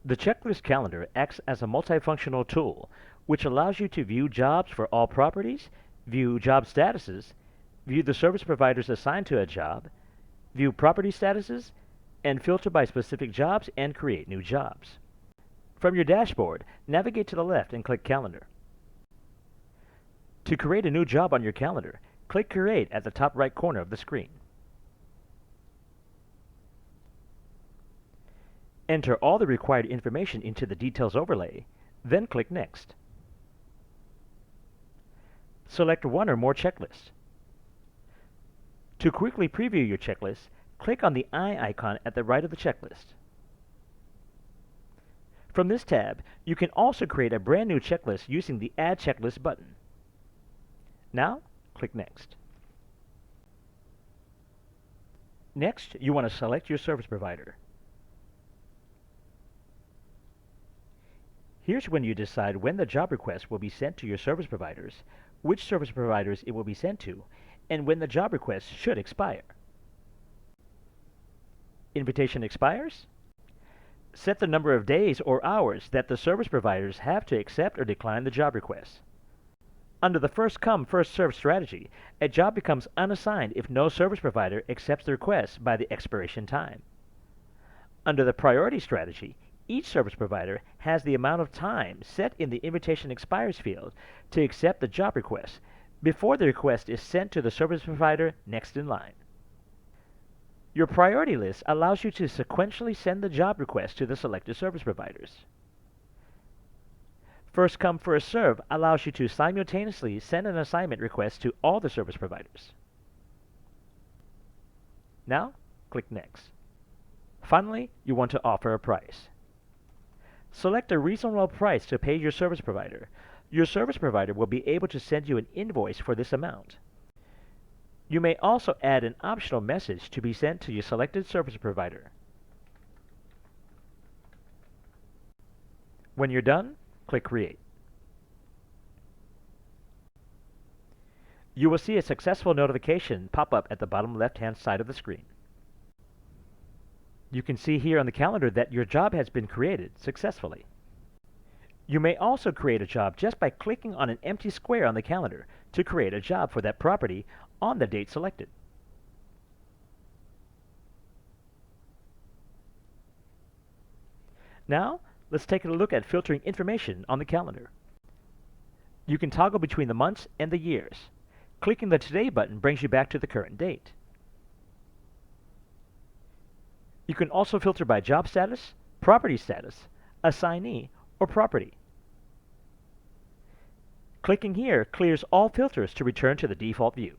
The checklist calendar acts as a multifunctional tool which allows you to view jobs for all properties, view job statuses, view the service providers assigned to a job, view property statuses, and filter by specific jobs and create new jobs. From your dashboard, navigate to the left and click Calendar. To create a new job on your calendar, click Create at the top right corner of the screen. Enter all the required information into the Details overlay, then click Next. Select one or more checklists. To quickly preview your checklist, click on the eye icon at the right of the checklist. From this tab, you can also create a brand new checklist using the Add Checklist button. Now, click Next. Next, you want to select your service provider. Here's when you decide when the job request will be sent to your service providers, which service providers it will be sent to, and when the job request should expire. Invitation expires? Set the number of days or hours that the service providers have to accept or decline the job request. Under the first-come, first-served strategy, a job becomes unassigned if no service provider accepts the request by the expiration time. Under the priority strategy, each service provider has the amount of time set in the Invitation Expires field to accept the job request before the request is sent to the service provider next in line. Your priority list allows you to sequentially send the job request to the selected service providers. First come, first serve allows you to simultaneously send an assignment request to all the service providers. Now, click Next. Finally, you want to offer a price. Select a reasonable price to pay your service provider. Your service provider will be able to send you an invoice for this amount. You may also add an optional message to be sent to your selected service provider. When you're done, click Create. You will see a successful notification pop up at the bottom left-hand side of the screen. You can see here on the calendar that your job has been created successfully. You may also create a job just by clicking on an empty square on the calendar to create a job for that property on the date selected. Now, let's take a look at filtering information on the calendar. You can toggle between the months and the years. Clicking the Today button brings you back to the current date. You can also filter by job status, property status, assignee, or property. Clicking here clears all filters to return to the default view.